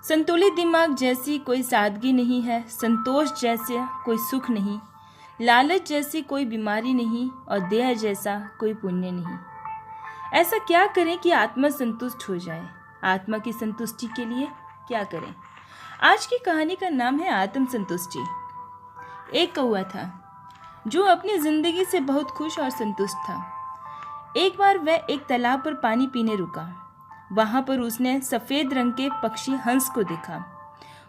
संतुलित दिमाग जैसी कोई सादगी नहीं है, संतोष जैसा कोई सुख नहीं, लालच जैसी कोई बीमारी नहीं और देह जैसा कोई पुण्य नहीं। ऐसा क्या करें कि आत्मा संतुष्ट हो जाए? आत्मा की संतुष्टि के लिए क्या करें? आज की कहानी का नाम है आत्म संतुष्टि। एक कौवा था जो अपनी जिंदगी से बहुत खुश और संतुष्ट था। एक बार वह एक तालाब पर पानी पीने रुका। वहां पर उसने सफेद रंग के पक्षी हंस को देखा।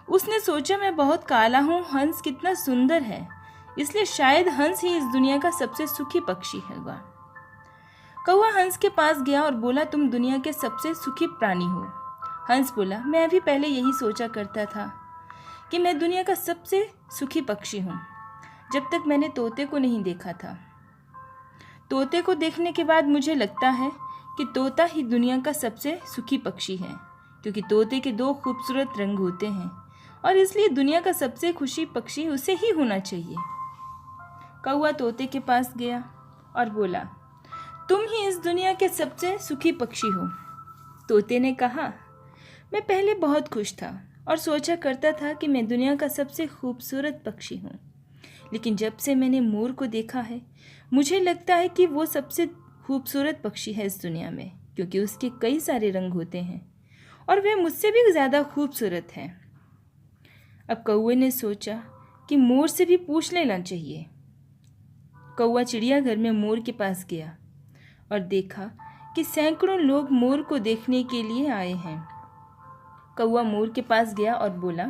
उसने सोचा, मैं बहुत काला हूँ, हंस कितना सुंदर है, इसलिए शायद हंस ही इस दुनिया का सबसे सुखी पक्षी होगा। कौवा हंस के पास गया और बोला, तुम दुनिया के सबसे सुखी प्राणी हो। हंस बोला, मैं भी पहले यही सोचा करता था कि मैं दुनिया का सबसे सुखी पक्षी हूँ, जब तक मैंने तोते को नहीं देखा था। तोते को देखने के बाद मुझे लगता है कि तोता ही दुनिया का सबसे सुखी पक्षी है, क्योंकि तोते के 2 खूबसूरत रंग होते हैं और इसलिए दुनिया का सबसे खुशी पक्षी उसे ही होना चाहिए। कौवा तोते के पास गया और बोला, तुम ही इस दुनिया के सबसे सुखी पक्षी हो। तोते ने कहा, मैं पहले बहुत खुश था और सोचा करता था कि मैं दुनिया का सबसे खूबसूरत पक्षी हूँ, लेकिन जब से मैंने मोर को देखा है मुझे लगता है कि वो सबसे खूबसूरत पक्षी है इस दुनिया में, क्योंकि उसके कई सारे रंग होते हैं और वह मुझसे भी ज़्यादा खूबसूरत है। अब कौवे ने सोचा कि मोर से भी पूछ लेना चाहिए। कौवा चिड़ियाघर में मोर के पास गया और देखा कि सैकड़ों लोग मोर को देखने के लिए आए हैं। कौवा मोर के पास गया और बोला,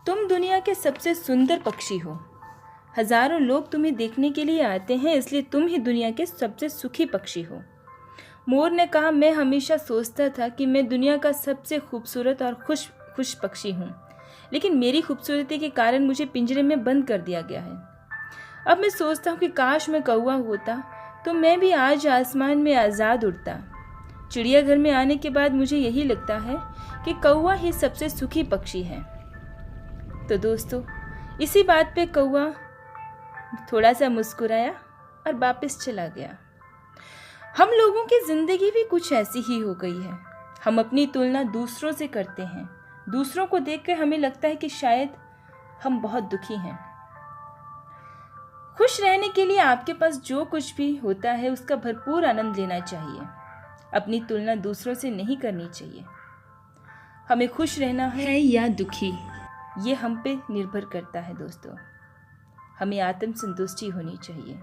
तुम दुनिया के सबसे सुंदर पक्षी हो, हजारों लोग तुम्हें देखने के लिए आते हैं, इसलिए तुम ही दुनिया के सबसे सुखी पक्षी हो। मोर ने कहा, मैं हमेशा सोचता था कि मैं दुनिया का सबसे खूबसूरत और खुश पक्षी हूँ, लेकिन मेरी खूबसूरती के कारण मुझे पिंजरे में बंद कर दिया गया है। अब मैं सोचता हूँ कि काश मैं कौवा होता तो मैं भी आज आसमान में आज़ाद उड़ता। चिड़ियाघर में आने के बाद मुझे यही लगता है कि कौवा ही सबसे सुखी पक्षी है। तो दोस्तों, इसी बात पे कौवा थोड़ा सा मुस्कुराया और वापस चला गया। हम लोगों की ज़िंदगी भी कुछ ऐसी ही हो गई है। हम अपनी तुलना दूसरों से करते हैं। दूसरों को देखकर हमें लगता है कि शायद हम बहुत दुखी हैं। खुश रहने के लिए आपके पास जो कुछ भी होता है उसका भरपूर आनंद लेना चाहिए। अपनी तुलना दूसरों से नहीं करनी चाहिए। हमें खुश रहना है या दुखी, ये हम पे निर्भर करता है दोस्तों। हमें आत्म संतुष्टि होनी चाहिए।